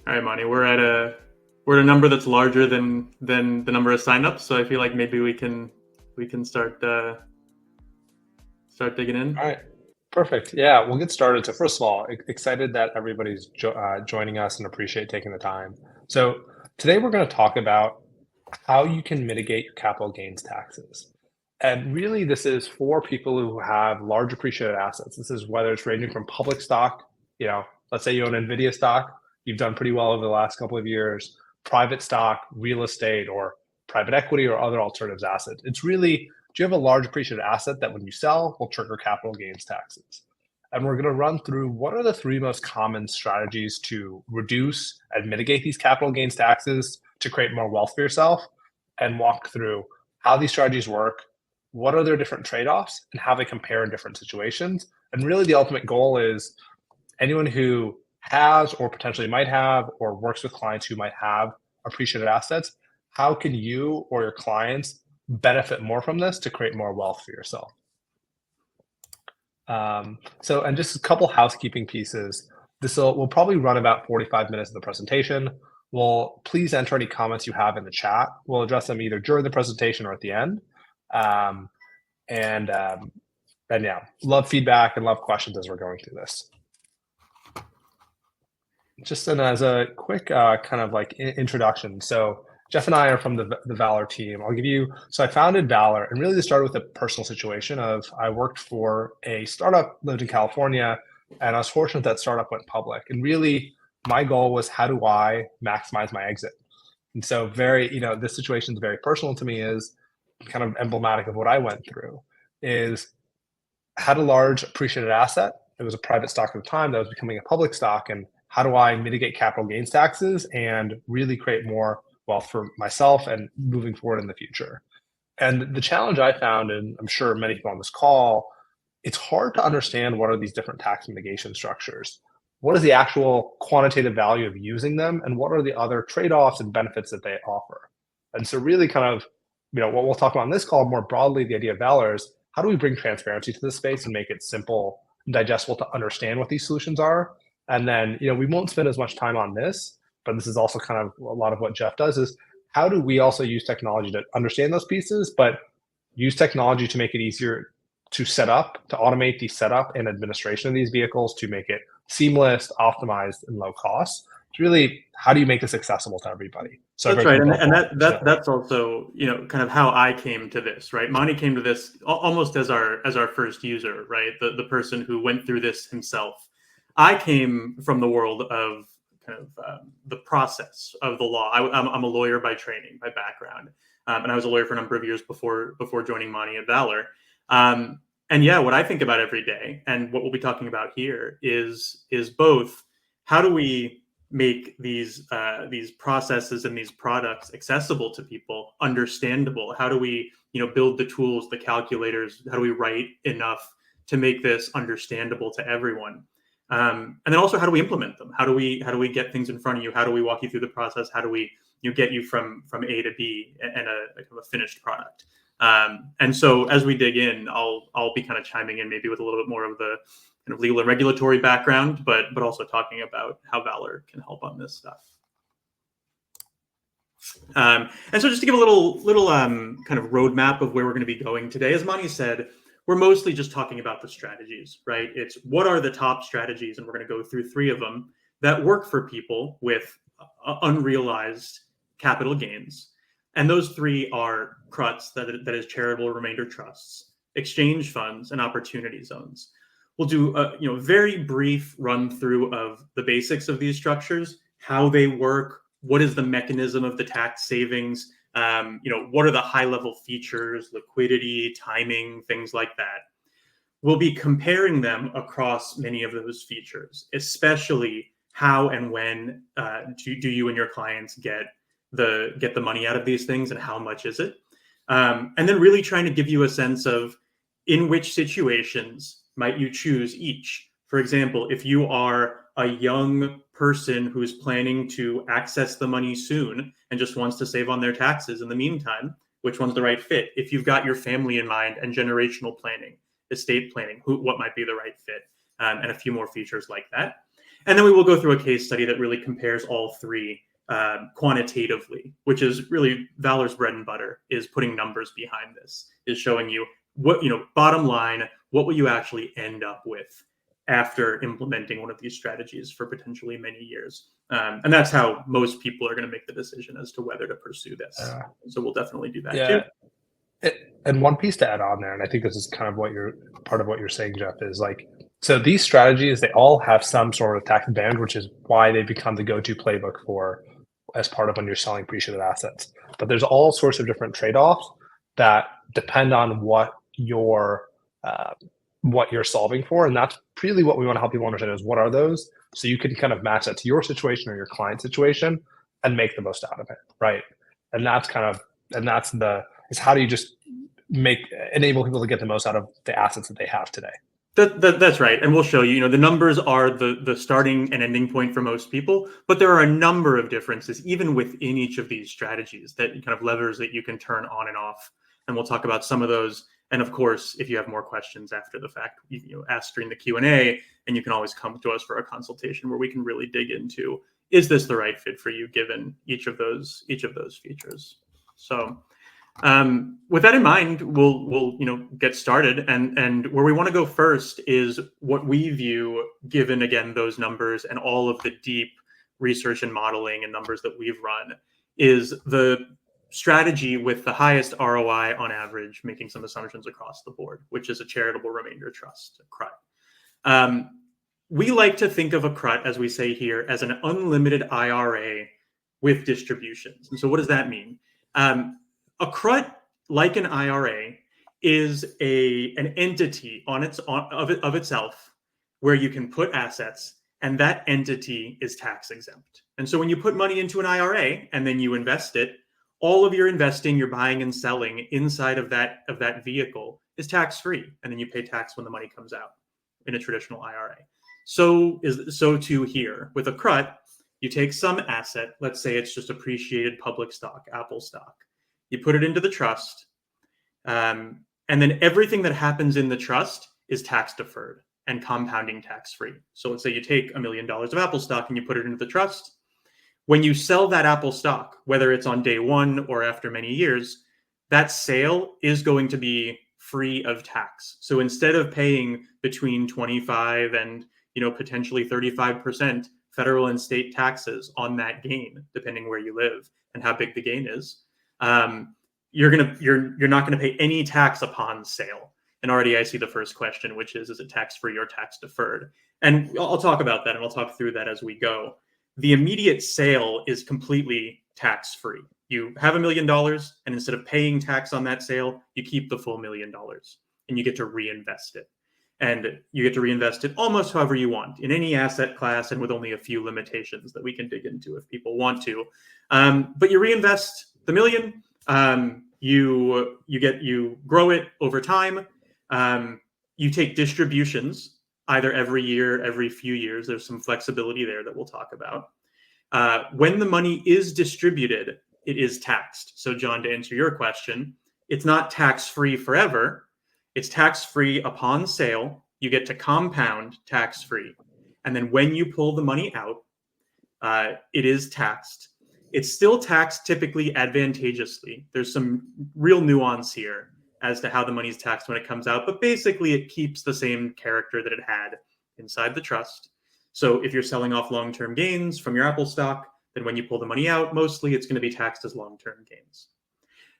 All right, Monty, we're at a number that's larger than the number of signups, so I feel like maybe we can start digging in. All right, perfect. Yeah, we'll get started. So first of all, excited that everybody's joining us and appreciate taking the time. So today we're going to talk about how you can mitigate your capital gains taxes. And really, this is for people who have large appreciated assets. This is whether it's ranging from public stock, let's say you own NVIDIA stock, you've done pretty well over the last couple of years, private stock, real estate, or private equity, or other alternatives assets. It's really, do you have a large appreciated asset that when you sell will trigger capital gains taxes? And we're going to run through what are the three most common strategies to reduce and mitigate these capital gains taxes to create more wealth for yourself, and walk through how these strategies work, what are their different trade-offs, and how they compare in different situations. And really the ultimate goal is anyone who has or potentially might have or works with clients who might have appreciated assets, how can you or your clients benefit more from this to create more wealth for yourself? And just a couple housekeeping pieces. We'll probably run about 45 minutes of the presentation. Well, please enter any comments you have in the chat. We'll address them either during the presentation or at the end. Um, and yeah, love feedback and love questions as we're going through this. Just as a quick kind of like introduction. So Jeff and I are from the Valor team. So I founded Valor, and really this started with a personal situation of I worked for a startup, lived in California, and I was fortunate that startup went public. And really my goal was, how do I maximize my exit? And so this situation is very personal to me, is kind of emblematic of what I went through, is had a large appreciated asset. It was a private stock at the time that was becoming a public stock. And how do I mitigate capital gains taxes and really create more wealth for myself and moving forward in the future? And the challenge I found, and I'm sure many people on this call, it's hard to understand what are these different tax mitigation structures. What is the actual quantitative value of using them, and what are the other trade-offs and benefits that they offer? And so really kind of, what we'll talk about on this call more broadly, the idea of Valor is how do we bring transparency to this space and make it simple and digestible to understand what these solutions are? And then, we won't spend as much time on this, but this is also kind of a lot of what Jeff does, is how do we also use technology to understand those pieces, but use technology to make it easier to set up, to automate the setup and administration of these vehicles, to make it seamless, optimized, and low cost. It's really, how do you make this accessible to everybody? So That's everybody right, can build and more. that's also kind of how I came to this, right? Monty came to this almost as our first user, right? The person who went through this himself. I came from the world of kind of the process of the law. I'm a lawyer by training, by background, and I was a lawyer for a number of years before joining Monty at Valor. And yeah, what I think about every day, and what we'll be talking about here, is both how do we make these processes and these products accessible to people, understandable? How do we build the tools, the calculators? How do we write enough to make this understandable to everyone? And then also, how do we implement them? How do we get things in front of you? How do we walk you through the process? How do we get you from A to B and a finished product? And so as we dig in, I'll be kind of chiming in maybe with a little bit more of the kind of legal and regulatory background, but also talking about how Valor can help on this stuff. And so just to give a little kind of roadmap of where we're going to be going today, as Monty said, we're mostly just talking about the strategies, right? It's what are the top strategies, and we're going to go through three of them that work for people with unrealized capital gains. And those three are CRUTs, that is Charitable Remainder Trusts, exchange funds, and opportunity zones. We'll do a very brief run through of the basics of these structures, how they work, what is the mechanism of the tax savings, what are the high level features, liquidity, timing, things like that. We'll be comparing them across many of those features, especially how and when do you and your clients get the money out of these things, and how much is it? And then really trying to give you a sense of in which situations might you choose each. For example, if you are a young person who's planning to access the money soon and just wants to save on their taxes in the meantime, which one's the right fit? If you've got your family in mind and generational planning, estate planning, what might be the right fit, and a few more features like that. And then we will go through a case study that really compares all three quantitatively, which is really Valor's bread and butter, is putting numbers behind this, is showing you what, bottom line, what will you actually end up with after implementing one of these strategies for potentially many years. And that's how most people are going to make the decision as to whether to pursue this. So we'll definitely do that too. And one piece to add on there, and I think this is kind of part of what you're saying, Jeff, is like, so these strategies, they all have some sort of tax advantage, which is why they become the go-to playbook for as part of when you're selling appreciative assets. But there's all sorts of different trade-offs that depend on what you're solving for. And that's really what we want to help people understand is what are those? So you can kind of match that to your situation or your client situation and make the most out of it, right? And that's is how do you just enable people to get the most out of the assets that they have today? That's right. And we'll show you, the numbers are the starting and ending point for most people, but there are a number of differences even within each of these strategies, that kind of levers that you can turn on and off. And we'll talk about some of those. And of course, if you have more questions after the fact, ask during the Q&A, and you can always come to us for a consultation where we can really dig into, is this the right fit for you given each of those features? So with that in mind, we'll get started, and where we want to go first is what we view, given again those numbers and all of the deep research and modeling and numbers that we've run, is the strategy with the highest ROI on average, making some assumptions across the board, which is a charitable remainder trust, a CRUT. We like to think of a CRUT, as we say here, as an unlimited IRA with distributions. And so what does that mean? A CRUT, like an IRA, is an entity of itself where you can put assets, and that entity is tax exempt. And so when you put money into an IRA and then you invest it, all of your investing, your buying and selling inside of that vehicle is tax free, and then you pay tax when the money comes out in a traditional IRA. So too here with a CRUT, you take some asset, let's say it's just appreciated public stock, Apple stock. You put it into the trust, and then everything that happens in the trust is tax deferred and compounding tax free. So let's say you take $1 million of Apple stock and you put it into the trust. When you sell that Apple stock, whether it's on day one or after many years, that sale is going to be free of tax. So instead of paying between 25 and potentially 35% federal and state taxes on that gain, depending where you live and how big the gain is, you're not gonna pay any tax upon sale. And already I see the first question, which is it tax free or tax deferred? And I'll talk about that, and I'll talk through that as we go. The immediate sale is completely tax free. You have $1 million, and instead of paying tax on that sale, you keep the full $1 million, and you get to reinvest it. And you get to reinvest it almost however you want, in any asset class, and with only a few limitations that we can dig into if people want to. But you reinvest the $1 million. You grow it over time. You take distributions either every year, every few years. There's some flexibility there that we'll talk about. When the money is distributed, it is taxed. So John, to answer your question, it's not tax-free forever. It's tax-free upon sale. You get to compound tax-free. And then when you pull the money out, it is taxed. It's still taxed typically advantageously. There's some real nuance here as to how the money is taxed when it comes out, but basically it keeps the same character that it had inside the trust. So if you're selling off long-term gains from your Apple stock, then when you pull the money out, mostly it's going to be taxed as long-term gains.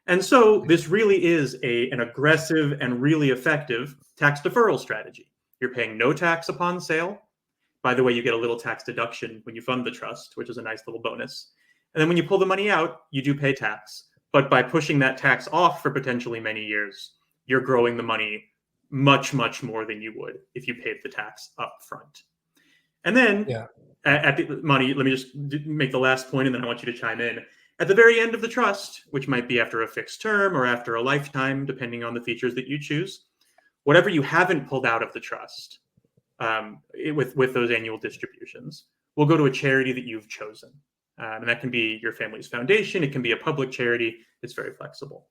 And so this really is an aggressive and really effective tax deferral strategy. You're paying no tax upon sale. By the way, you get a little tax deduction when you fund the trust, which is a nice little bonus. And then when you pull the money out, you do pay tax. But by pushing that tax off for potentially many years, you're growing the money much, much more than you would if you paid the tax up front. And then at the money, let me just make the last point, and then I want you to chime in. At the very end of the trust, which might be after a fixed term or after a lifetime, depending on the features that you choose, whatever you haven't pulled out of the trust with those annual distributions will go to a charity that you've chosen. And that can be your family's foundation. It can be a public charity. It's very flexible.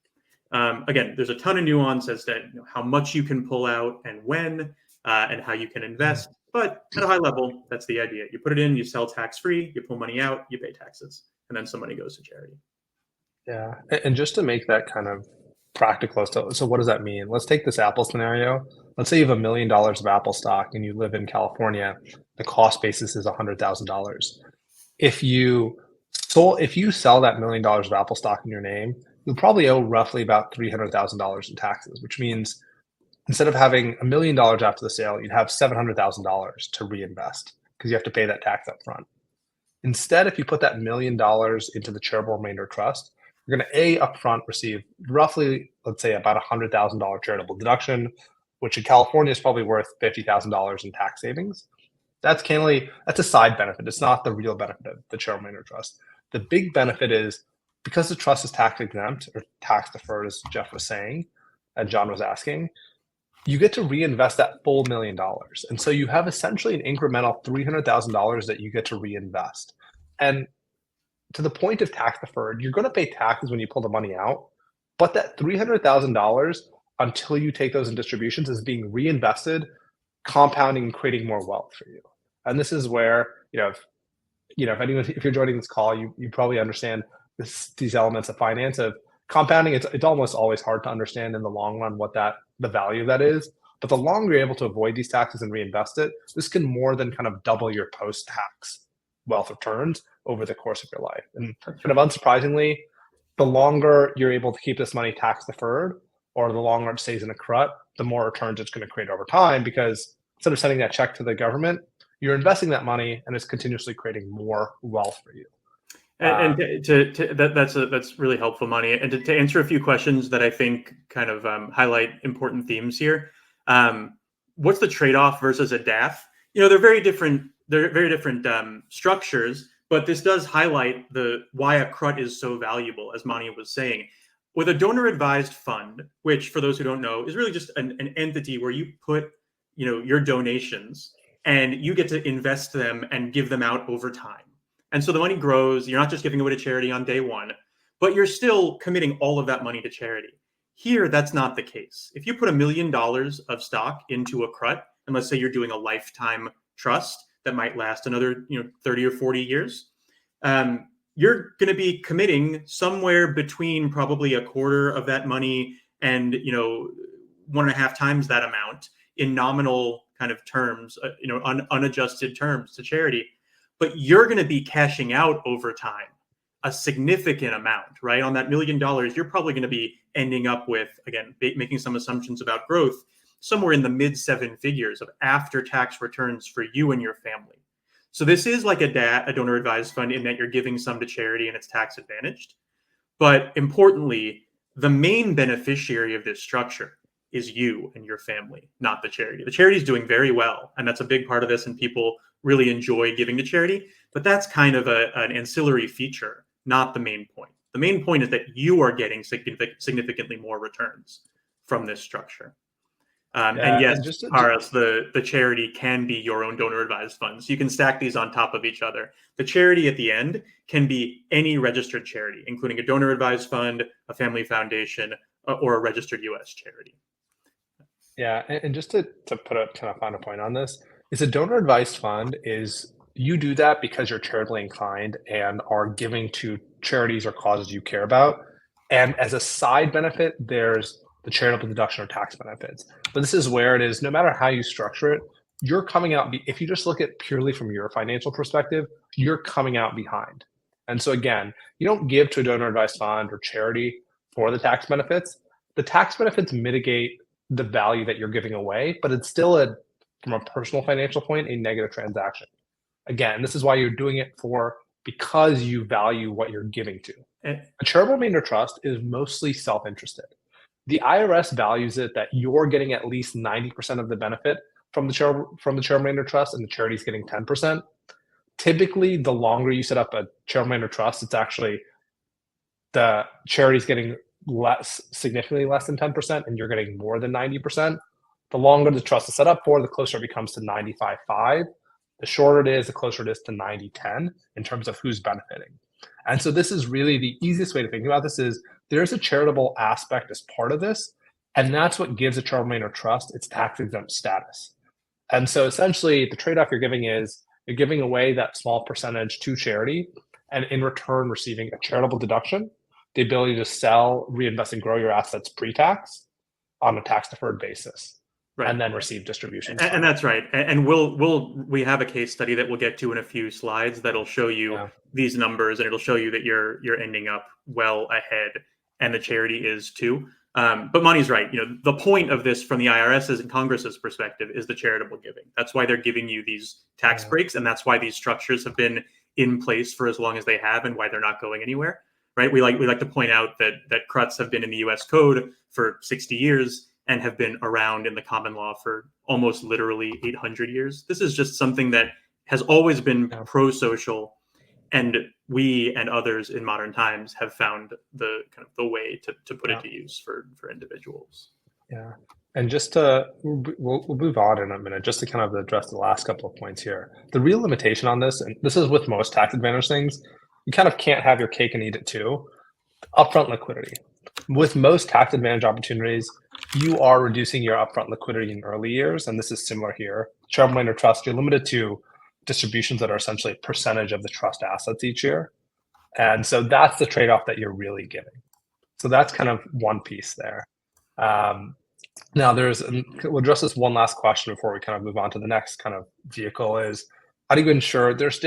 Again, there's a ton of nuance as to how much you can pull out and when, and how you can invest. But at a high level, that's the idea. You put it in, you sell tax-free, you pull money out, you pay taxes, and then some money goes to charity. Yeah, and just to make that kind of practical, so what does that mean? Let's take this Apple scenario. Let's say you have $1 million of Apple stock and you live in California. The cost basis is $100,000. If you sell that $1 million of Apple stock in your name, you'll probably owe roughly about $300,000 in taxes, which means instead of having $1 million after the sale, you'd have $700,000 to reinvest because you have to pay that tax up front. Instead, if you put that $1 million into the Charitable Remainder Trust, you're going to upfront receive roughly, let's say, about $100,000 charitable deduction, which in California is probably worth $50,000 in tax savings. That's a side benefit. It's not the real benefit of the Charitable Remainder Trust. The big benefit is because the trust is tax exempt or tax deferred, as Jeff was saying, and John was asking, you get to reinvest that full $1 million. And so you have essentially an incremental $300,000 that you get to reinvest. And to the point of tax deferred, you're going to pay taxes when you pull the money out, but that $300,000 until you take those in distributions is being reinvested, compounding and creating more wealth for you. And this is where, if you're joining this call, you probably understand these elements of finance of compounding. It's almost always hard to understand in the long run what the value of that is. But the longer you're able to avoid these taxes and reinvest it, this can more than kind of double your post-tax wealth returns over the course of your life. And kind of unsurprisingly, the longer you're able to keep this money tax deferred, or the longer it stays in a CRUT, the more returns it's going to create over time, because instead of sending that check to the government, you're investing that money and it's continuously creating more wealth for you. That's really helpful, Money. And to answer a few questions that I think kind of highlight important themes here. What's the trade-off versus a DAF? They're very different. They're very different structures, but this does highlight why a CRUT is so valuable, as Mani was saying. With a donor-advised fund, which for those who don't know is really just an entity where you put your donations and you get to invest them and give them out over time. And so the money grows. You're not just giving away to charity on day one, but you're still committing all of that money to charity. Here, that's not the case. If you put $1 million of stock into a CRUT, and let's say you're doing a lifetime trust that might last another 30 or 40 years, you're going to be committing somewhere between probably a quarter of that money and 1.5 times that amount in nominal kind of terms, unadjusted terms to charity. But you're going to be cashing out over time a significant amount, right? On that $1 million, you're probably going to be ending up with, again, making some assumptions about growth, somewhere in the mid 7 figures of after-tax returns for you and your family. So this is like a donor-advised fund in that you're giving some to charity and it's tax advantaged. But importantly, the main beneficiary of this structure is you and your family, not the charity. The charity is doing very well, and that's a big part of this, and people really enjoy giving to charity. But that's kind of an ancillary feature, not the main point. The main point is that you are getting significantly more returns from this structure. And yes, Paras, the charity can be your own donor-advised fund. So you can stack these on top of each other. The charity at the end can be any registered charity, including a donor-advised fund, a family foundation, or a registered U.S. charity. Yeah, and just to put a kind of final point on this, is a donor-advised fund is you do that because you're charitably inclined and are giving to charities or causes you care about. And as a side benefit, there's the charitable deduction or tax benefits. But this is where it is, no matter how you structure it, you're coming out, if you just look at purely from your financial perspective, you're coming out behind. And so again, you don't give to a donor advised fund or charity for the tax benefits. The tax benefits mitigate the value that you're giving away, but it's still from a personal financial point, a negative transaction. Again, this is why you're doing it because you value what you're giving to. A charitable remainder trust is mostly self-interested. The IRS values it that you're getting at least 90% of the benefit from the charitable remainder trust, and the charity's getting 10%. Typically, the longer you set up a charitable remainder trust, it's actually the charity's getting significantly less than 10%, and you're getting more than 90%. The longer the trust is set up for, the closer it becomes to 95-5. The shorter it is, the closer it is to 90-10 in terms of who's benefiting. And so this is really the easiest way to think about this is there's a charitable aspect as part of this, and that's what gives a charitable remainder trust its tax exempt status. And so essentially the trade-off you're giving is you're giving away that small percentage to charity and in return receiving a charitable deduction, the ability to sell, reinvest, and grow your assets pre-tax on a tax-deferred basis, Right. and then receive distributions. And that's right. And we have a case study that we'll get to in a few slides that'll show you these numbers, and it'll show you that you're ending up well ahead, and the charity is too. But Monty's right. The point of this from the IRS's and Congress's perspective is the charitable giving. That's why they're giving you these tax breaks, and that's why these structures have been in place for as long as they have, and why they're not going anywhere. Right? We like to point out that CRUTs have been in the U.S. Code for 60 years and have been around in the common law for almost literally 800 years. This is just something that has always been pro-social, and we and others in modern times have found the kind of the way to put it to use for individuals. Yeah. And just we'll move on in a minute, just to kind of address the last couple of points here. The real limitation on this, and this is with most tax advantage things, you kind of can't have your cake and eat it too. Upfront liquidity. With most tax advantage opportunities, you are reducing your upfront liquidity in early years, and this is similar here. Charitable Remainder Trust, you're limited to distributions that are essentially a percentage of the trust assets each year. And so that's the trade-off that you're really giving. So that's kind of one piece there. Now we'll address this one last question before we kind of move on to the next kind of vehicle is, how do you ensure this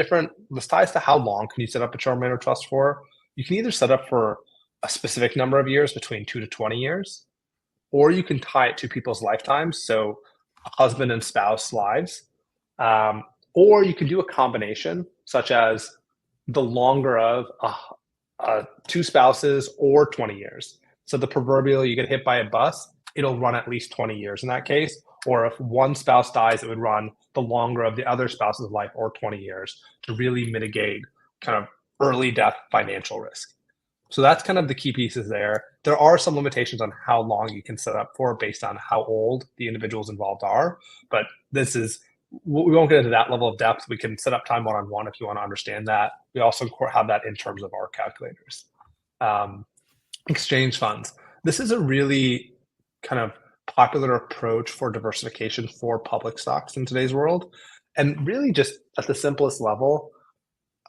ties to how long can you set up a charitable remainder trust for? You can either set up for a specific number of years, between 2 to 20 years, or you can tie it to people's lifetimes, so husband and spouse lives, or you can do a combination, such as the longer of 2 spouses or 20 years. So the proverbial, you get hit by a bus, it'll run at least 20 years in that case. Or if one spouse dies, it would run the longer of the other spouse's life, or 20 years, to really mitigate kind of early death financial risk. So that's kind of the key pieces there. There are some limitations on how long you can set up for based on how old the individuals involved are. But we won't get into that level of depth. We can set up time one-on-one if you want to understand that. We also have that in terms of our calculators. Exchange funds. This is a really kind of popular approach for diversification for public stocks in today's world. And really just at the simplest level,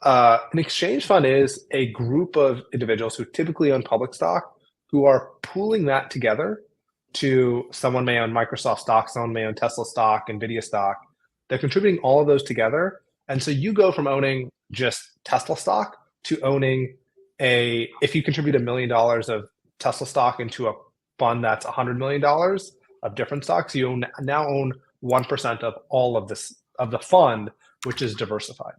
an exchange fund is a group of individuals who typically own public stock who are pooling that together to, someone may own Microsoft stock, someone may own Tesla stock, NVIDIA stock. They're contributing all of those together. And so you go from owning just Tesla stock to owning if you contribute $1 million of Tesla stock into a fund that's $100 million of different stocks, you now own 1% of all of the fund, which is diversified.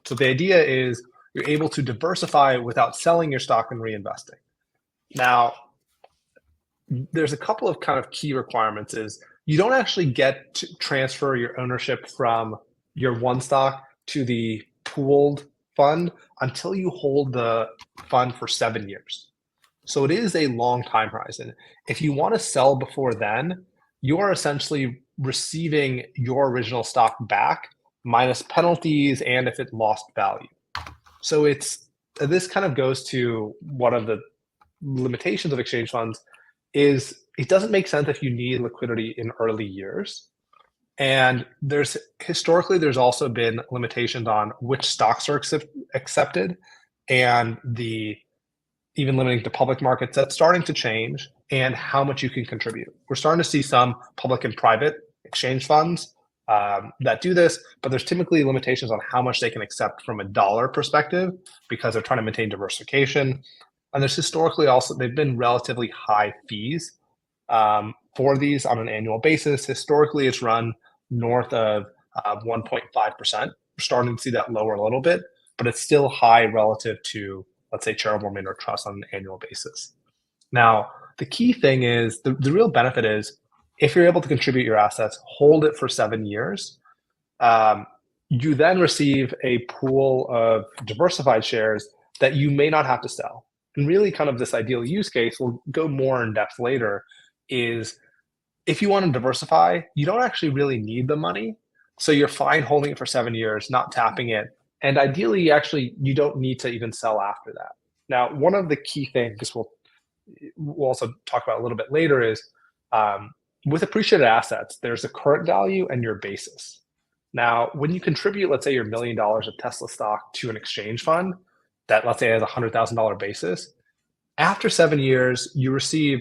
So the idea is you're able to diversify without selling your stock and reinvesting. Now, there's a couple of kind of key requirements. Is you don't actually get to transfer your ownership from your one stock to the pooled fund until you hold the fund for 7 years. So it is a long time horizon. If you want to sell before then, you are essentially receiving your original stock back minus penalties and if it lost value. So this kind of goes to one of the limitations of exchange funds is it doesn't make sense if you need liquidity in early years. And historically, there's also been limitations on which stocks are accepted and even limiting to public markets. That's starting to change, and how much you can contribute. We're starting to see some public and private exchange funds that do this, but there's typically limitations on how much they can accept from a dollar perspective because they're trying to maintain diversification. And there's historically also, they've been relatively high fees for these on an annual basis. Historically, it's run north of 1.5%. We're starting to see that lower a little bit, but it's still high relative to, let's say, charitable remainder trust on an annual basis. Now, the key thing is, the real benefit is, if you're able to contribute your assets, hold it for 7 years, you then receive a pool of diversified shares that you may not have to sell. And really kind of this ideal use case, we'll go more in depth later, is if you want to diversify, you don't actually really need the money. So you're fine holding it for 7 years, not tapping it. And ideally, you don't need to even sell after that. Now, one of the key things we'll also talk about a little bit later is with appreciated assets, there's a current value and your basis. Now, when you contribute, let's say your $1 million of Tesla stock to an exchange fund that, let's say, has a $100,000 basis, after 7 years, you receive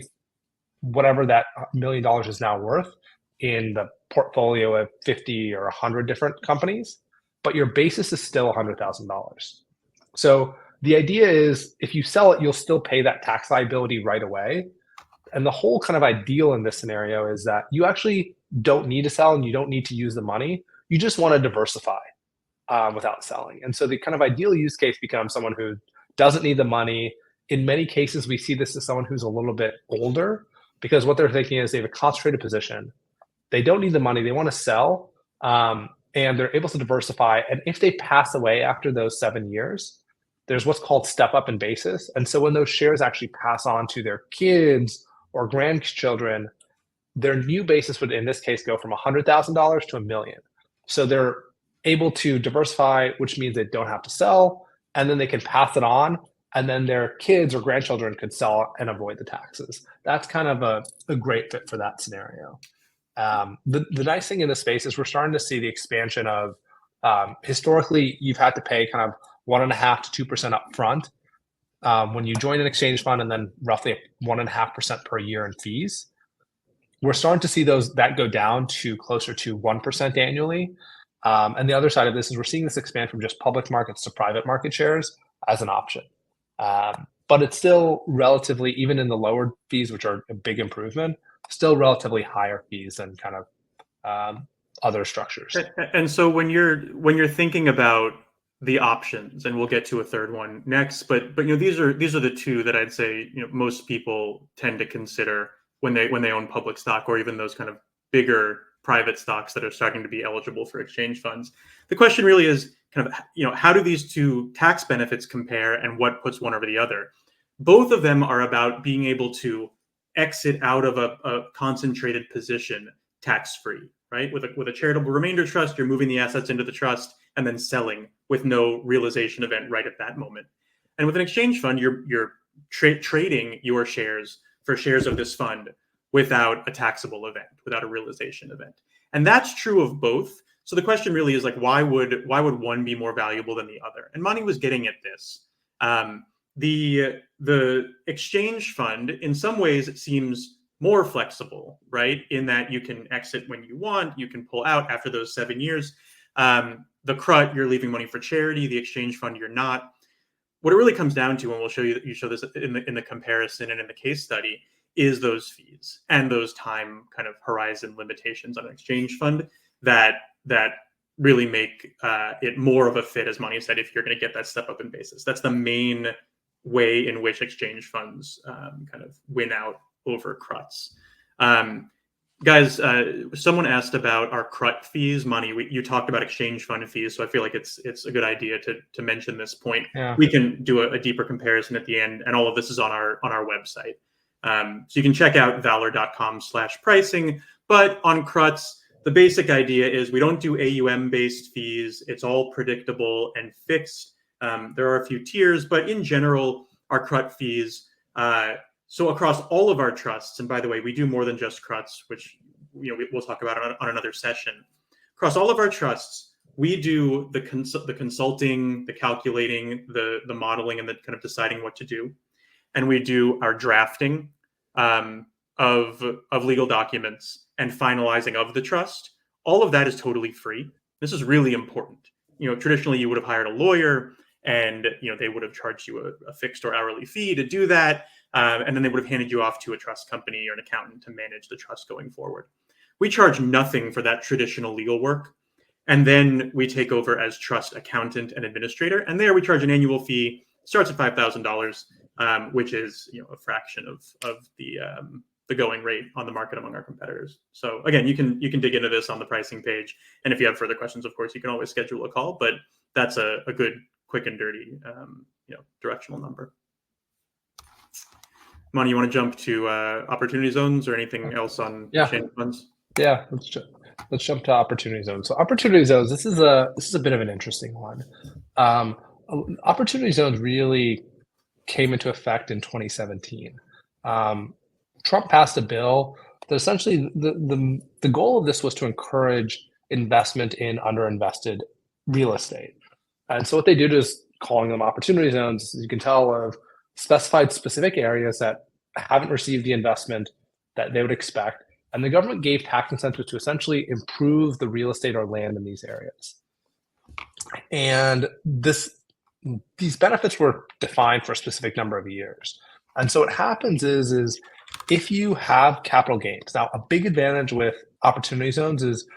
whatever that $1 million is now worth in the portfolio of 50 or 100 different companies, but your basis is still $100,000. So the idea is if you sell it, you'll still pay that tax liability right away. And the whole kind of ideal in this scenario is that you actually don't need to sell and you don't need to use the money. You just want to diversify without selling. And so the kind of ideal use case becomes someone who doesn't need the money. In many cases, we see this as someone who's a little bit older because what they're thinking is they have a concentrated position. They don't need the money. They want to sell and they're able to diversify. And if they pass away after those 7 years, there's what's called step up in basis. And so when those shares actually pass on to their kids or grandchildren, their new basis would, in this case, go from $100,000 to $1 million. So they're able to diversify, which means they don't have to sell, and then they can pass it on, and then their kids or grandchildren could sell and avoid the taxes. That's kind of a great fit for that scenario. The nice thing in this space is we're starting to see the expansion of historically, you've had to pay kind of 1.5% to 2% up front when you join an exchange fund, and then roughly 1.5% per year in fees. We're starting to see that go down to closer to 1% annually. And the other side of this is we're seeing this expand from just public markets to private market shares as an option. But it's still relatively, even in the lower fees, which are a big improvement, still relatively higher fees than kind of other structures. And so when you're thinking about the options, and we'll get to a third one next, but these are the two that I'd say most people tend to consider when they own public stock, or even those kind of bigger private stocks that are starting to be eligible for exchange funds. The question really is kind of how do these two tax benefits compare, and what puts one over the other? Both of them are about being able to exit out of a concentrated position tax-free, right? With a charitable remainder trust, you're moving the assets into the trust and then selling with no realization event right at that moment. And with an exchange fund, you're trading your shares for shares of this fund without a taxable event, without a realization event. And that's true of both. So the question really is why would one be more valuable than the other? And Mani was getting at this. The exchange fund, in some ways, it seems more flexible, right? In that you can exit when you want, you can pull out after those 7 years. The CRUT, you're leaving money for charity. The exchange fund, you're not. What it really comes down to, and we'll show this in the comparison and in the case study, is those fees and those time kind of horizon limitations on an exchange fund that really make it more of a fit, as Mani said, if you're going to get that step up in basis. That's the main way in which exchange funds kind of win out over CRUTs. Guys, someone asked about our CRUT fees. Mani, you talked about exchange fund fees, so I feel like it's a good idea to mention this point. Yeah. We can do a deeper comparison at the end, and all of this is on our website. So you can check out valor.com/pricing. But on CRUTs, the basic idea is we don't do AUM-based fees. It's all predictable and fixed. There are a few tiers, but in general, our CRUT fees. So across all of our trusts, and by the way, we do more than just CRUTs, which we'll talk about on another session. Across all of our trusts, we do the consulting, the calculating, the modeling, and the kind of deciding what to do, and we do our drafting of legal documents and finalizing of the trust. All of that is totally free. This is really important. Traditionally, you would have hired a lawyer, and they would have charged you a fixed or hourly fee to do that. And then they would have handed you off to a trust company or an accountant to manage the trust going forward. We charge nothing for that traditional legal work. And then we take over as trust accountant and administrator. And there we charge an annual fee, starts at $5,000, which is a fraction of the going rate on the market among our competitors. So again, you can dig into this on the pricing page. And if you have further questions, of course, you can always schedule a call. But that's a good, quick and dirty directional number. Mani, you want to jump to opportunity zones or anything else on exchange funds? Yeah, let's jump to opportunity zones. So opportunity zones, this is a bit of an interesting one. Opportunity zones really came into effect in 2017. Trump passed a bill that essentially the goal of this was to encourage investment in underinvested real estate. And so what they did is calling them opportunity zones, as you can tell, of specified specific areas that haven't received the investment that they would expect. And the government gave tax incentives to essentially improve the real estate or land in these areas. And these benefits were defined for a specific number of years. And so what happens is if you have capital gains, now a big advantage with opportunity zones is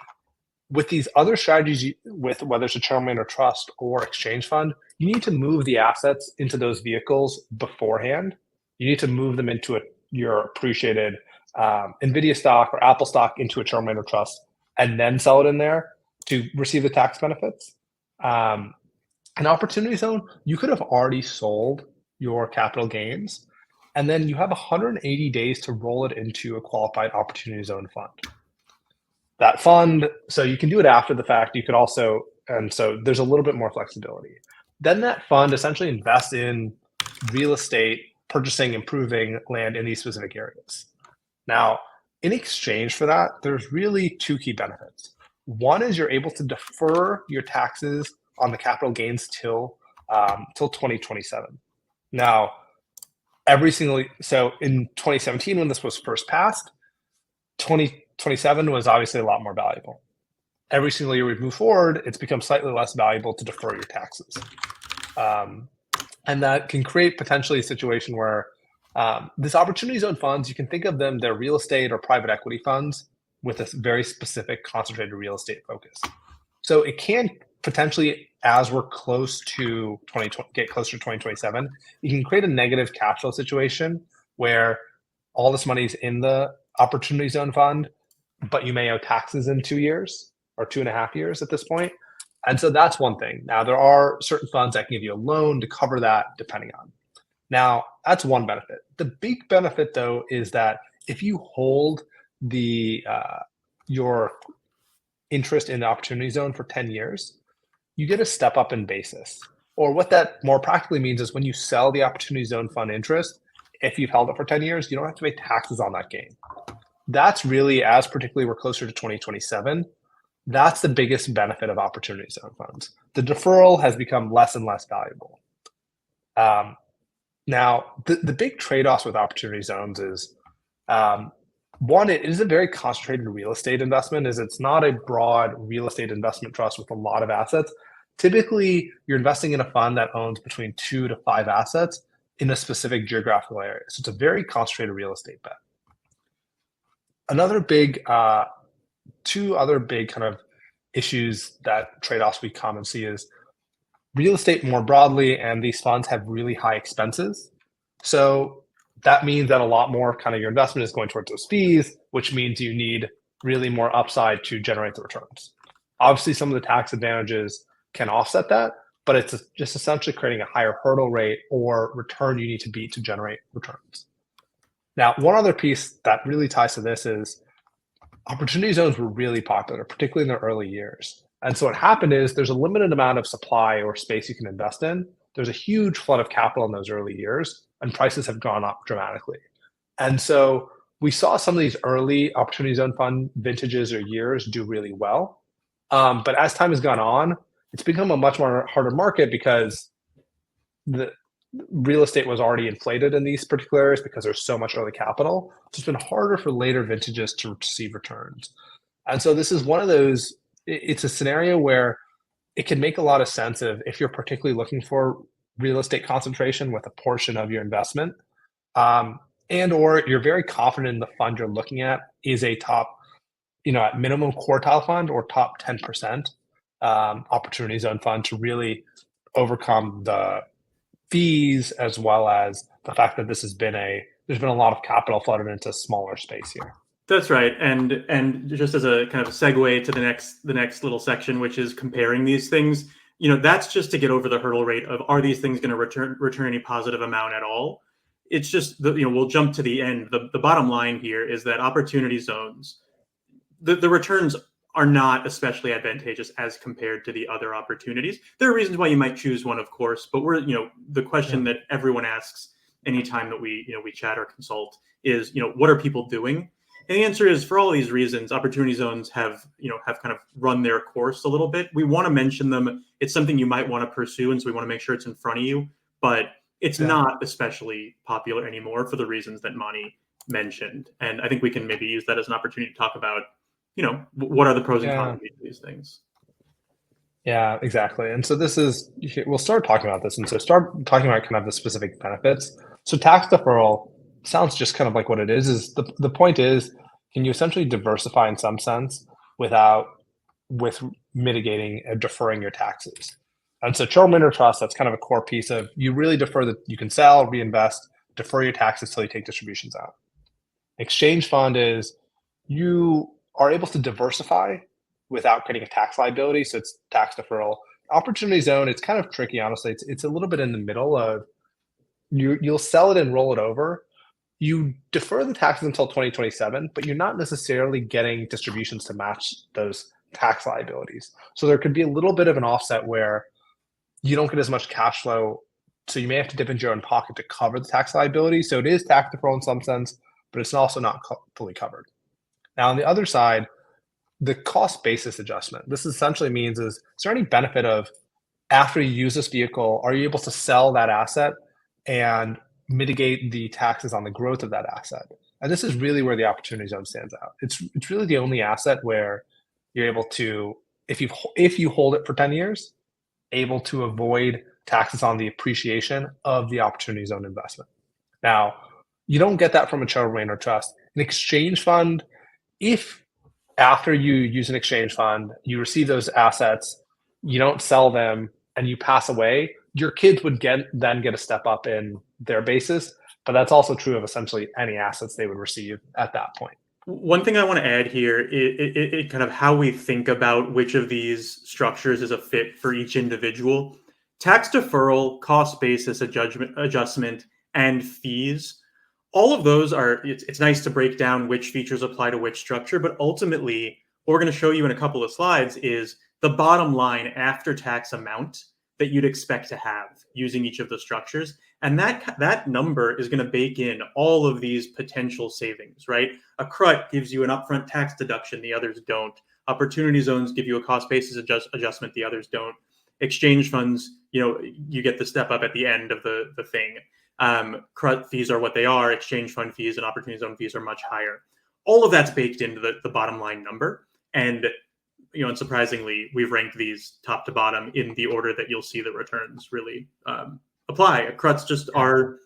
with these other strategies, with whether it's a charitable remainder trust or exchange fund, you need to move the assets into those vehicles beforehand. You need to move them into your appreciated NVIDIA stock or Apple stock into a charitable remainder trust and then sell it in there to receive the tax benefits. An opportunity zone, you could have already sold your capital gains, and then you have 180 days to roll it into a qualified opportunity zone fund. That fund, so you can do it after the fact. You could also, and so there's a little bit more flexibility. Then that fund essentially invests in real estate, purchasing, improving land in these specific areas. Now, in exchange for that, there's really two key benefits. One is you're able to defer your taxes on the capital gains till 2027. Now, so in 2017, when this was first passed, 2027 was obviously a lot more valuable. Every single year we move forward, it's become slightly less valuable to defer your taxes. And that can create potentially a situation where this opportunity zone funds, you can think of them, they're real estate or private equity funds with a very specific concentrated real estate focus. So it can potentially, as we're close to get closer to 2027, you can create a negative cash flow situation where all this money is in the opportunity zone fund, but you may owe taxes in 2 years or 2.5 years at this point. And so that's one thing. Now, there are certain funds that can give you a loan to cover that depending on. Now, that's one benefit. The big benefit, though, is that if you hold your interest in the opportunity zone for 10 years, you get a step up in basis. Or what that more practically means is when you sell the opportunity zone fund interest, if you've held it for 10 years, you don't have to pay taxes on that gain. That's really, as particularly we're closer to 2027, that's the biggest benefit of opportunity zone funds. The deferral has become less and less valuable. Now, the big trade-offs with opportunity zones is, one, it is a very concentrated real estate investment, is it's not a broad real estate investment trust with a lot of assets. Typically, you're investing in a fund that owns between 2 to 5 assets in a specific geographical area. So it's a very concentrated real estate bet. Two other big kind of issues that trade-offs we commonly see is real estate more broadly, and these funds have really high expenses. So that means that a lot more kind of your investment is going towards those fees, which means you need really more upside to generate the returns. Obviously, some of the tax advantages can offset that, but it's just essentially creating a higher hurdle rate or return you need to beat to generate returns. Now, one other piece that really ties to this is opportunity zones were really popular, particularly in the early years. And so what happened is there's a limited amount of supply or space you can invest in. There's a huge flood of capital in those early years, and prices have gone up dramatically. And so we saw some of these early opportunity zone fund vintages or years do really well. But as time has gone on, it's become a much more harder market because the real estate was already inflated in these particular areas because there's so much early capital. So it's been harder for later vintages to receive returns. And so this is one of those, it's a scenario where it can make a lot of sense if you're particularly looking for real estate concentration with a portion of your investment, and or you're very confident in the fund you're looking at is a top, at minimum quartile fund or top 10% opportunity zone fund to really overcome the fees, as well as the fact that there's been a lot of capital flooded into smaller space here. That's right, and just as a kind of a segue to the next little section, which is comparing these things, that's just to get over the hurdle rate of, are these things going to return any positive amount at all? It's just we'll jump to the end. The bottom line here is that opportunity zones, the returns are not especially advantageous as compared to the other opportunities. There are reasons why you might choose one, of course, but the question that everyone asks anytime that we chat or consult is, what are people doing? And the answer is, for all these reasons, opportunity zones have kind of run their course a little bit. We want to mention them. It's something you might want to pursue, and so we want to make sure it's in front of you. But it's not especially popular anymore for the reasons that Mani mentioned. And I think we can maybe use that as an opportunity to talk about, what are the pros and cons of each of these things. Yeah, exactly. And so we'll start talking about this. And so start talking about kind of the specific benefits. So tax deferral sounds just kind of like what it is the point is, can you essentially diversify in some sense with mitigating and deferring your taxes? And so charitable remainder trust, that's kind of a core piece of you really defer that you can sell, reinvest, defer your taxes till you take distributions out. Exchange fund is you are able to diversify without creating a tax liability, so it's tax deferral. Opportunity zone, it's kind of tricky, honestly. It's a little bit in the middle of you'll sell it and roll it over. You defer the taxes until 2027, but you're not necessarily getting distributions to match those tax liabilities. So there could be a little bit of an offset where you don't get as much cash flow, so you may have to dip into your own pocket to cover the tax liability. So it is tax deferral in some sense, but it's also not fully covered. Now, on the other side, the cost basis adjustment. This essentially means is there any benefit of after you use this vehicle, are you able to sell that asset and mitigate the taxes on the growth of that asset? And this is really where the opportunity zone stands out. It's really the only asset where you're able to, if you hold it for 10 years, able to avoid taxes on the appreciation of the opportunity zone investment. Now, you don't get that from a charitable remainder trust. An exchange fund, if after you use an exchange fund, you receive those assets, you don't sell them, and you pass away, your kids would then get a step up in their basis. But that's also true of essentially any assets they would receive at that point. One thing I want to add here is kind of how we think about which of these structures is a fit for each individual. Tax deferral, cost basis adjustment, and fees. All of those it's nice to break down which features apply to which structure, but ultimately, what we're going to show you in a couple of slides is the bottom line after tax amount that you'd expect to have using each of the structures. And that number is going to bake in all of these potential savings, right? A CRUT gives you an upfront tax deduction, the others don't. Opportunity zones give you a cost basis adjustment, the others don't. Exchange funds, you get the step up at the end of the thing. CRUT fees are what they are. Exchange fund fees and opportunity zone fees are much higher. All of that's baked into the bottom line number. And unsurprisingly, we've ranked these top to bottom in the order that you'll see the returns really apply. CRUTs just are,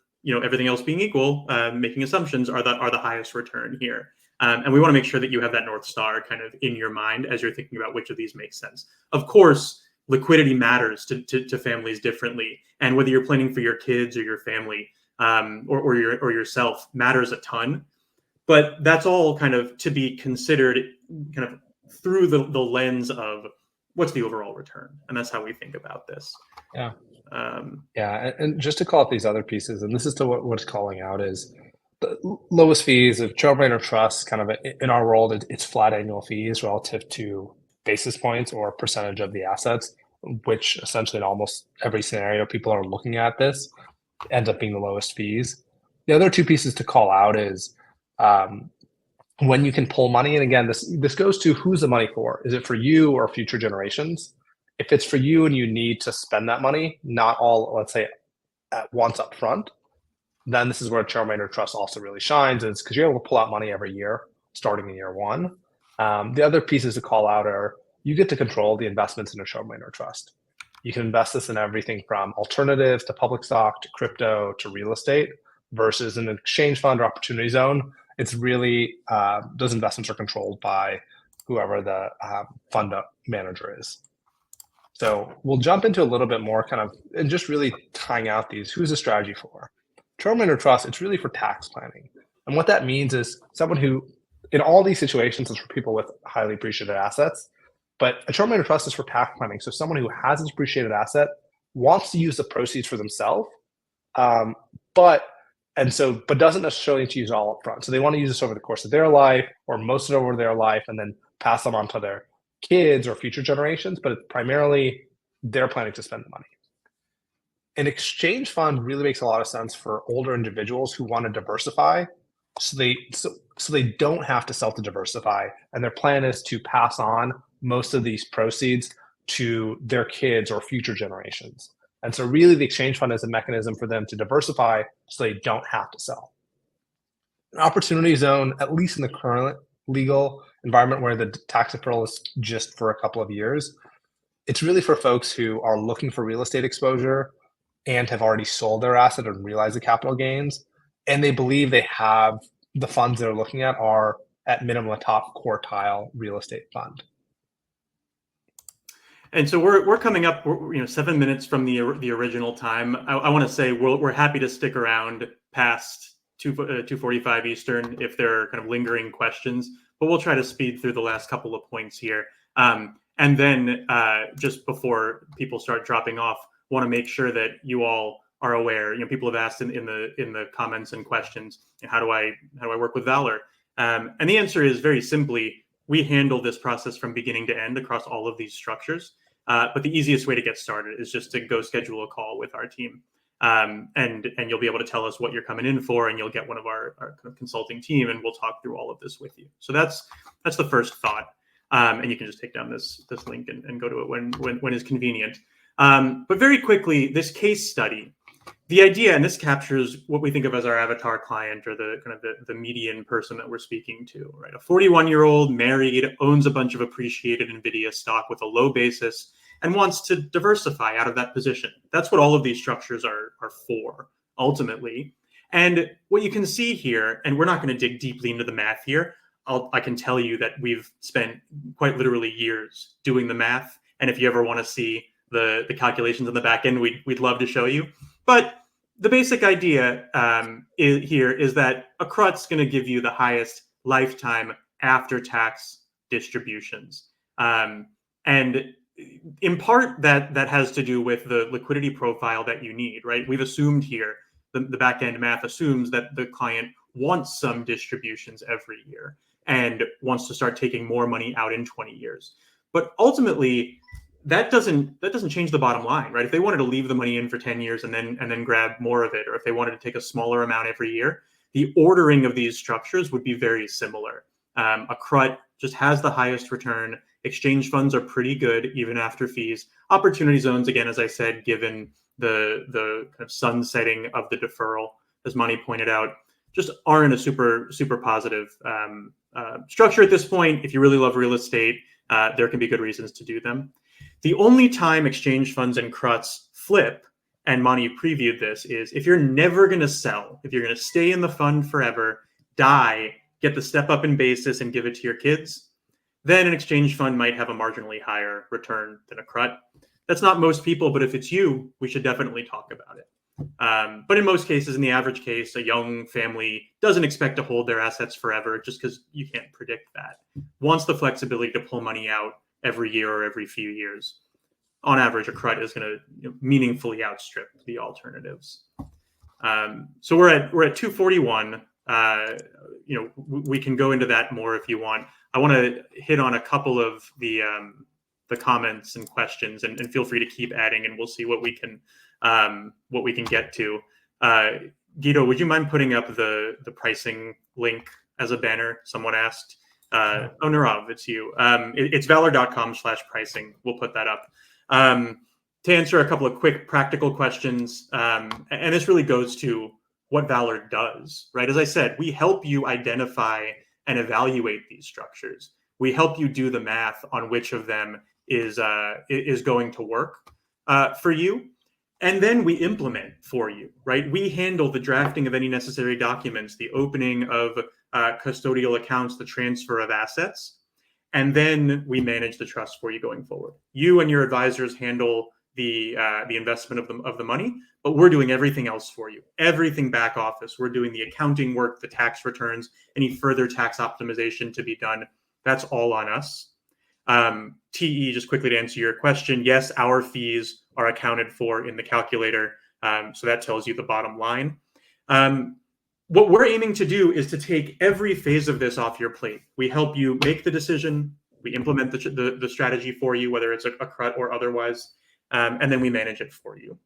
everything else being equal, making assumptions are the highest return here. And we want to make sure that you have that North Star kind of in your mind as you're thinking about which of these makes sense. Of course, liquidity matters to families differently. And whether you're planning for your kids or your family or yourself matters a ton. But that's all kind of to be considered kind of through the lens of what's the overall return. And that's how we think about this. Yeah. And just to call out these other pieces, and this is to what it's calling out is the lowest fees of charitable remainder trusts. Kind of in our world, it's flat annual fees relative to basis points or percentage of the assets, which essentially in almost every scenario people are looking at this ends up being the lowest fees. The other two pieces to call out is when you can pull money. And again, this goes to who's the money for? Is it for you or future generations? If it's for you and you need to spend that money, not all, let's say, at once up front, then this is where charitable remainder trust also really shines, is because you're able to pull out money every year, starting in year one. The other pieces to call out are you get to control the investments in a charitable remainder trust. You can invest this in everything from alternatives to public stock to crypto to real estate versus an exchange fund or opportunity zone. It's really those investments are controlled by whoever the fund manager is. So we'll jump into a little bit more kind of and just really tying out these. Who's the strategy for? Charitable remainder trust, it's really for tax planning. And what that means is someone who, in all these situations, is for people with highly appreciated assets. But a charitable remainder trust is for tax planning. So someone who has an appreciated asset wants to use the proceeds for themselves, but doesn't necessarily need to use it all up front. So they want to use this over the course of their life or most of it over their life and then pass them on to their kids or future generations, but it's primarily they're planning to spend the money. An exchange fund really makes a lot of sense for older individuals who want to diversify so they don't have to sell to diversify, and their plan is to pass on most of these proceeds to their kids or future generations. And so really the exchange fund is a mechanism for them to diversify so they don't have to sell. An opportunity zone, at least in the current legal environment where the tax deferral is just for a couple of years, it's really for folks who are looking for real estate exposure and have already sold their asset and realized the capital gains, and they believe they have the funds they're looking at are at minimum a top quartile real estate fund. And so we're coming up, 7 minutes from the original time. I want to say we're happy to stick around past 2:45 Eastern if there are kind of lingering questions, but we'll try to speed through the last couple of points here. And then just before people start dropping off, want to make sure that you all are aware. People have asked in the comments and questions, how do I work with Valor? And the answer is very simply, we handle this process from beginning to end across all of these structures. But the easiest way to get started is just to go schedule a call with our team. And you'll be able to tell us what you're coming in for, and you'll get one of our kind of consulting team, and we'll talk through all of this with you. So that's the first thought. And you can just take down this link and go to it when is convenient. But very quickly, this case study, the idea, and this captures what we think of as our avatar client, or the kind of the median person that we're speaking to, right? A 41-year-old, married, owns a bunch of appreciated NVIDIA stock with a low basis and wants to diversify out of that position. That's what all of these structures are for, ultimately. And what you can see here, and we're not going to dig deeply into the math here, I can tell you that we've spent quite literally years doing the math. And if you ever want to see the calculations on the back end, we'd love to show you. But the basic idea here is that a CRUT's going to give you the highest lifetime after-tax distributions. And in part, that has to do with the liquidity profile that you need, right? We've assumed here, the back-end math assumes that the client wants some distributions every year and wants to start taking more money out in 20 years. But ultimately, that doesn't change the bottom line, right? If they wanted to leave the money in for 10 years and then grab more of it, or if they wanted to take a smaller amount every year, the ordering of these structures would be very similar. A CRUT just has the highest return. Exchange funds are pretty good even after fees. Opportunity zones, again, as I said, given the kind of sunsetting of the deferral, as Mani pointed out, just aren't a super positive structure at this point. If you really love real estate, there can be good reasons to do them. The only time exchange funds and CRUTs flip, and Mani previewed this, is if you're never going to sell, if you're going to stay in the fund forever, die, get the step up in basis and give it to your kids, then an exchange fund might have a marginally higher return than a CRUT. That's not most people, but if it's you, we should definitely talk about it. But in most cases, in the average case, a young family doesn't expect to hold their assets forever just because you can't predict that. Wants the flexibility to pull money out every year or every few years. On average, a CRUT is going to meaningfully outstrip the alternatives. So we're at 241. We can go into that more if you want. I want to hit on a couple of the comments and questions, and feel free to keep adding, and we'll see what we can get to. Guido, would you mind putting up the pricing link as a banner? Someone asked. Nirav, it's you. It's valor.com/pricing. We'll put that up. To answer a couple of quick practical questions, and this really goes to what Valor does, right? As I said, we help you identify and evaluate these structures. We help you do the math on which of them is going to work for you. And then we implement for you, right? We handle the drafting of any necessary documents, the opening of custodial accounts, the transfer of assets, and then we manage the trust for you going forward. You and your advisors handle the investment of the money, but we're doing everything else for you. Everything back office. We're doing the accounting work, the tax returns, any further tax optimization to be done. That's all on us. TE, just quickly to answer your question, yes, our fees are accounted for in the calculator. So that tells you the bottom line. What we're aiming to do is to take every phase of this off your plate. We help you make the decision. We implement the strategy for you, whether it's a CRUT or otherwise, and then we manage it for you.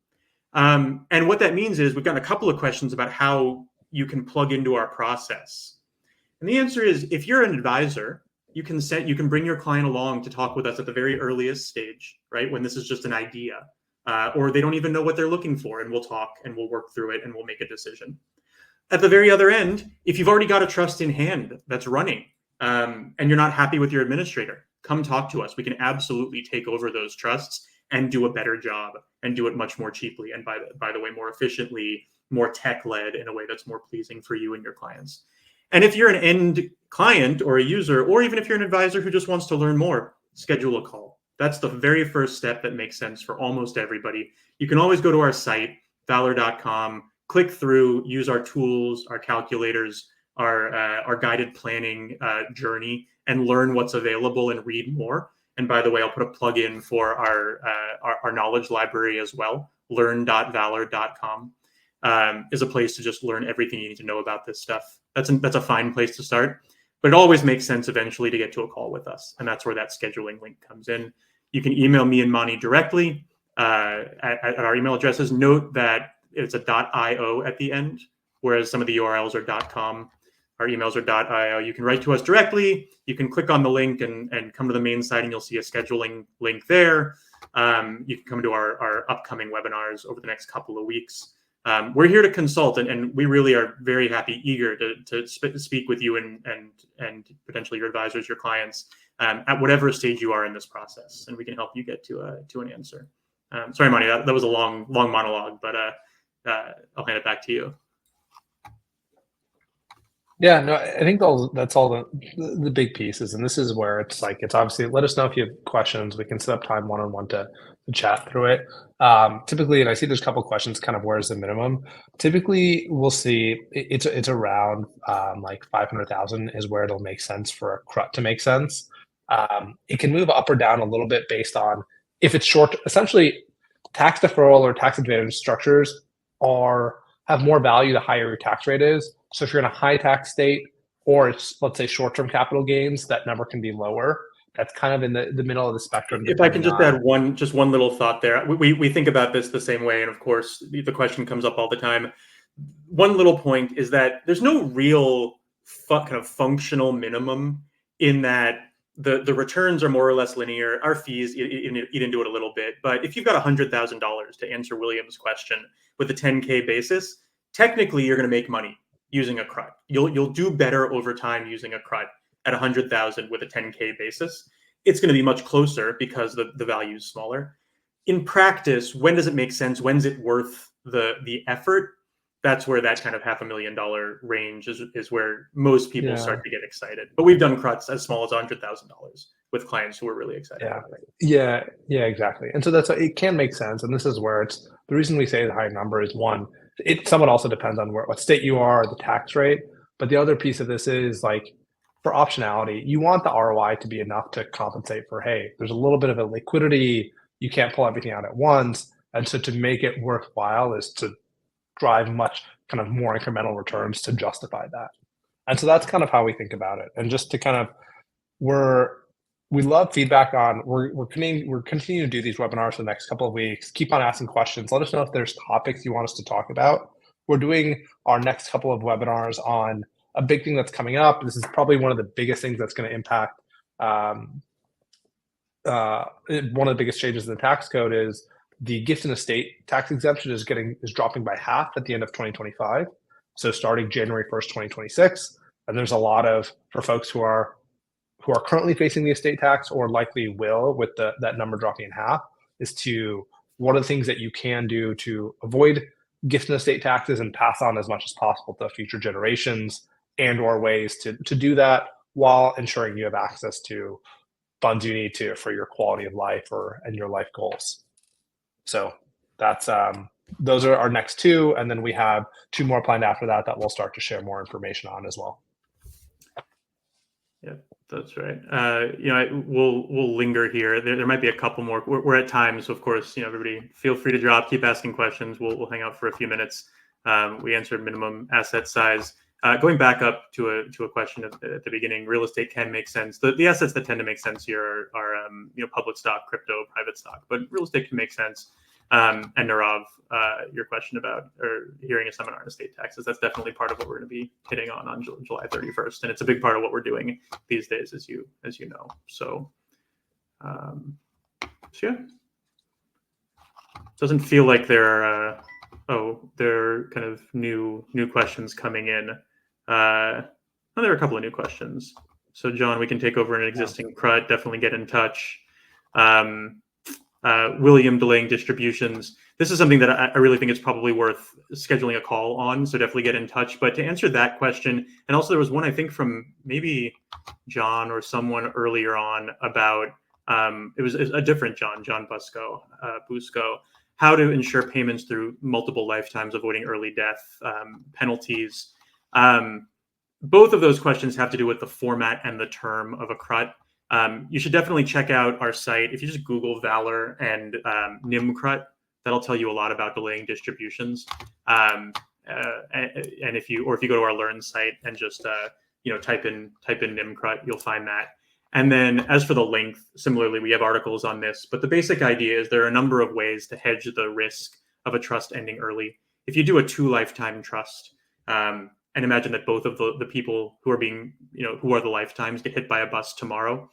And what that means is we've gotten a couple of questions about how you can plug into our process? And the answer is, if you're an advisor, you can bring your client along to talk with us at the very earliest stage, right? When this is just an idea, or they don't even know what they're looking for, and we'll talk and we'll work through it and we'll make a decision. At the very other end, if you've already got a trust in hand that's running, and you're not happy with your administrator, come talk to us. We can absolutely take over those trusts and do a better job and do it much more cheaply. And by the way, more efficiently, more tech-led in a way that's more pleasing for you and your clients. And if you're an end client or a user, or even if you're an advisor who just wants to learn more, schedule a call. That's the very first step that makes sense for almost everybody. You can always go to our site, valor.com, click through, use our tools, our calculators, our guided planning journey, and learn what's available and read more. And by the way, I'll put a plug in for our knowledge library as well. Learn.valor.com is a place to just learn everything you need to know about this stuff. That's a fine place to start, but it always makes sense eventually to get to a call with us, and that's where that scheduling link comes in. You can email me and Mani directly at our email addresses. Note that it's a .io at the end, whereas some of the URLs are .com. Our emails are .io. You can write to us directly. You can click on the link and come to the main site, and you'll see a scheduling link there. You can come to our upcoming webinars over the next couple of weeks. We're here to consult, and we really are very happy, eager to speak with you and potentially your advisors, your clients, at whatever stage you are in this process, and we can help you get to an answer. Sorry, Mani, that was a long monologue, but I'll hand it back to you. Yeah, no, I think that's all the big pieces, and this is where it's obviously, let us know if you have questions. We can set up time one-on-one to chat through it. Typically, and I see there's a couple of questions, kind of where's the minimum? Typically, we'll see it's around like 500,000 is where it'll make sense for a CRUT to make sense. It can move up or down a little bit based on if it's short. Essentially, tax deferral or tax advantage structures have more value the higher your tax rate is. So if you're in a high tax state, or it's, let's say, short-term capital gains, that number can be lower. That's kind of in the middle of the spectrum. If I can just add one little thought there. We think about this the same way, and of course, the question comes up all the time. One little point is that there's no real kind of functional minimum in that the returns are more or less linear. Our fees eat into it a little bit, but if you've got $100,000 to answer William's question with a 10K basis, technically you're going to make money using a CRUT. You'll do better over time using a CRUT at 100,000 with a 10K basis. It's going to be much closer because the value is smaller. In practice, when does it make sense? When's it worth the effort? That's where that kind of $500,000 range is where most people start to get excited. But we've done CRUTs as small as $100,000 with clients who are really excited about it. Yeah, exactly. And so it can make sense. And this is where the reason we say the high number is, one, it somewhat also depends on what state you are, the tax rate. But the other piece of this is, like, for optionality, you want the ROI to be enough to compensate for, hey, there's a little bit of a liquidity, you can't pull everything out at once. And so to make it worthwhile is to drive much kind of more incremental returns to justify that. And so that's kind of how we think about it. And just to kind of, we love feedback on, we're continuing to do these webinars for the next couple of weeks. Keep on asking questions. Let us know if there's topics you want us to talk about. We're doing our next couple of webinars on a big thing that's coming up. This is probably one of the biggest things that's going to impact one of the biggest changes in the tax code is the gift and estate tax exemption is dropping by half at the end of 2025. So starting January 1st, 2026. And there's a lot for folks who are currently facing the estate tax or likely will, with that number dropping in half, is what are the things that you can do to avoid gift and estate taxes and pass on as much as possible to future generations, and or ways to do that while ensuring you have access to funds you need for your quality of life and your life goals. So that's those are our next two, and then we have two more planned after that we'll start to share more information on as well. Yeah, that's right. We'll linger here. There might be a couple more. We're at time, so of course, everybody feel free to drop, keep asking questions. We'll hang out for a few minutes. We answered minimum asset size. Going back up to a question at the beginning, real estate can make sense. The assets that tend to make sense here are public stock, crypto, private stock, but real estate can make sense. And Nirav, your question about or hearing a seminar on estate taxes, that's definitely part of what we're going to be hitting on July 31st, and it's a big part of what we're doing these days, as you know. So, yeah, doesn't feel like there are kind of new questions coming in. There are a couple of new questions. So, John, we can take over an existing CRUT. Definitely get in touch. William, delaying distributions. This is something that I really think it's probably worth scheduling a call on. So definitely get in touch. But to answer that question, and also there was one I think from maybe John or someone earlier on about it was a different John Busco, how to ensure payments through multiple lifetimes, avoiding early death penalties. Both of those questions have to do with the format and the term of a CRUT. You should definitely check out our site. If you just Google Valor and NIM CRUT, that'll tell you a lot about delaying distributions. And if you go to our Learn site and just type in NIM CRUT, you'll find that. And then as for the length, similarly, we have articles on this. But the basic idea is there are a number of ways to hedge the risk of a trust ending early. If you do a 2 lifetime trust, and imagine that both of the people who are being, who are the lifetimes get hit by a bus tomorrow,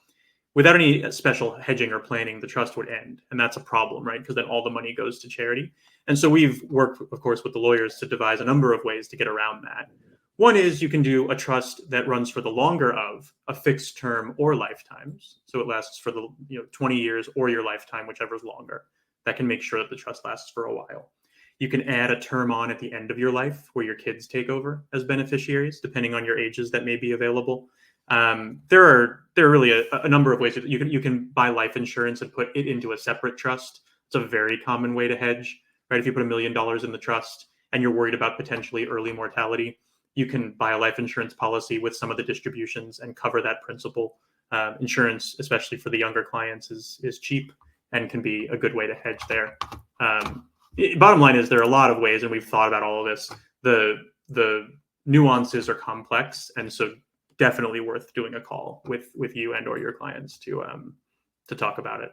without any special hedging or planning, the trust would end. And that's a problem, right? Because then all the money goes to charity. And so we've worked, of course, with the lawyers to devise a number of ways to get around that. One is you can do a trust that runs for the longer of a fixed term or lifetimes. So it lasts for the 20 years or your lifetime, whichever is longer. That can make sure that the trust lasts for a while. You can add a term on at the end of your life where your kids take over as beneficiaries, depending on your ages that may be available. There are really a number of ways that you can buy life insurance and put it into a separate trust. It's a very common way to hedge, right? If you put $1 million in the trust and you're worried about potentially early mortality, you can buy a life insurance policy with some of the distributions and cover that principal. Insurance, especially for the younger clients, is cheap and can be a good way to hedge there. Bottom line is there are a lot of ways, and we've thought about all of this. The nuances are complex, and so definitely worth doing a call with you and or your clients to talk about it.